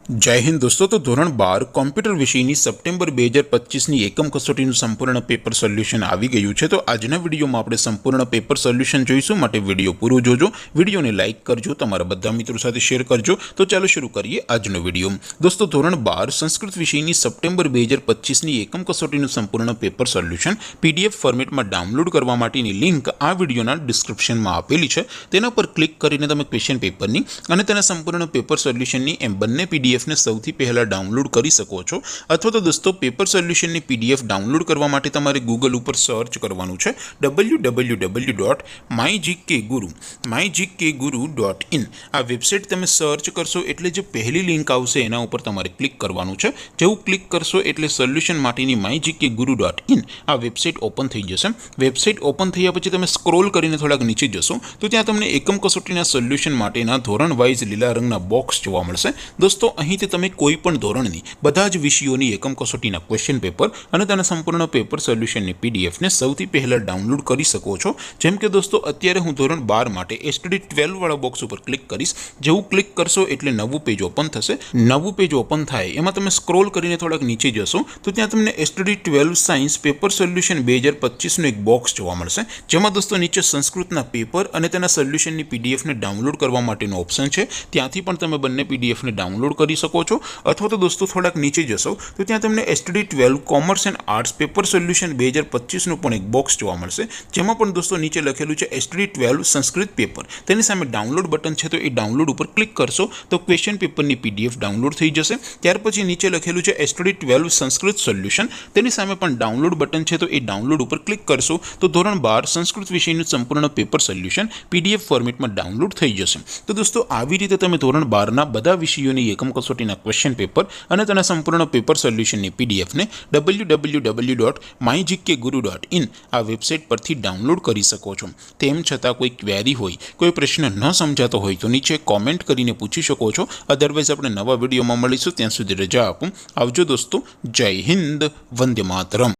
जय हिंद दोस्तों। तो धोरण 12 कॉम्प्यूटर विषयની સપ્ટેમ્બર 2025ની એકમ કસોટીનું સંપૂર્ણ પેપર સોલ્યુશન આવી ગયું છે। તો આજના વિડીયોમાં આપણે સંપૂર્ણ પેપર સોલ્યુશન જોઈશું, માટે વિડીયો પૂરો જોજો, વિડીયોને લાઇક કરજો, તમારા બધા મિત્રો સાથે શેર કરજો। તો ચાલો શરૂ કરીએ આજનો વિડીયો। દોસ્તો ધોરણ 12 સંસ્કૃત વિષયની સપ્ટેમ્બર 2025ની એકમ કસોટીનું સંપૂર્ણ પેપર સોલ્યુશન પીડીએફ ફોર્મેટમાં ડાઉનલોડ કરવા માટેની લિંક આ વિડીયોના ડિસ્ક્રિપ્શનમાં આપેલી છે। તેના પર ક્લિક કરીને તમે ક્વેશ્ચન પેપરની અને તેના સંપૂર્ણ પેપર સોલ્યુશનની એમ બંને પીડીએફ ने સૌથી પહેલા ડાઉનલોડ કરી શકો છો। અથવા તો દોસ્તો પેપર સોલ્યુશનની પીડીએફ ડાઉનલોડ કરવા માટે તમારે ગૂગલ ઉપર સર્ચ કરવાનું છે www.mygkguru.in। આ વેબસાઇટ તમે સર્ચ કરશો એટલે જે પહેલી લિંક આવશે એના ઉપર તમારે ક્લિક કરવાનું છે। જેવું ક્લિક કરશો એટલે સોલ્યુશન માટેની mygkguru.in આ વેબસાઇટ ઓપન થઈ જશે। વેબસાઇટ ઓપન થયા પછી તમે સ્ક્રોલ કરીને થોડાક નીચે જશો તો ત્યાં તમને એકમ કસોટીના સોલ્યુશન માટેના ધોરણ વાઇઝ લીલા રંગના બોક્સ જોવા મળશે। દોસ્તો અહીંથી તમે કોઈપણ ધોરણની બધા જ વિષયોની એકમ કસોટીના ક્વેશ્ચન પેપર અને તેના સંપૂર્ણ પેપર સોલ્યુશનની પીડીએફને સૌથી પહેલાં ડાઉનલોડ કરી શકો છો। જેમ કે દોસ્તો અત્યારે હું ધોરણ 12 માટે એસટીડી 12 વાળા બોક્સ ઉપર ક્લિક કરીશ। જેવું ક્લિક કરશો એટલે નવું પેજ ઓપન થશે। નવું પેજ ઓપન થાય એમાં તમે સ્ક્રોલ કરીને થોડાક નીચે જશો તો ત્યાં તમને એસટીડી 12 સાયન્સ પેપર સોલ્યુશન 2025નું એક બોક્સ જોવા મળશે, જેમાં દોસ્તો નીચે સંસ્કૃતના પેપર અને તેના સોલ્યુશનની પીડીએફને ડાઉનલોડ કરવા માટેનો ઓપ્શન છે। ત્યાંથી પણ તમે બંને પીડીએફને ડાઉનલોડ કરી શકો છો। अथवा तो दोस्तों थोड़ा नीचे जशो तो त्या तमने STD 12 commerce and arts paper solution 2025 पण एक बॉक्स जोवा मळशे, जेमां पण दोस्तों नीचे लखेलुं छे एसटीडी 12 संस्कृत पेपर। तेनी सामे डाउनलोड बटन छे तो ए डाउनलोड पर क्लिक करशो तो क्वेश्चन पेपरनी पीडीएफ डाउनलोड थई जशे। त्यार पछी नीचे लखेलुं छे एसटीडी 12 संस्कृत सोल्यूशन, तेनी सामे पण डाउनलोड बटन छे तो ए डाउनलोड पर क्लिक करशो तो धोरण 12 संस्कृत विषयનું संपूर्ण पेपर सोल्यूशन पीडीएफ फॉर्मेटમાં डाउनलोड થઈ જશે। તો દોસ્તો આવી રીતે તમે ધોરણ 12 ના બધા વિષયોની એકમ કસોટીના ક્વેશ્ચન પેપર અને તેના સંપૂર્ણ પેપર સોલ્યુશનની પીડીએફને www.mygkguru.in આ વેબસાઇટ પરથી ડાઉનલોડ કરી શકો છો। તેમ છતાં કોઈ ક્વેરી હોય, કોઈ પ્રશ્ન ન સમજાતો હોય તો નીચે કોમેન્ટ કરીને પૂછી શકો છો। અધરવાઇઝ આપણે નવા વિડીયોમાં મળીશું, ત્યાં સુધી રજા આપું। આવજો દોસ્તો, જય હિન્દ, વંદે માતરમ।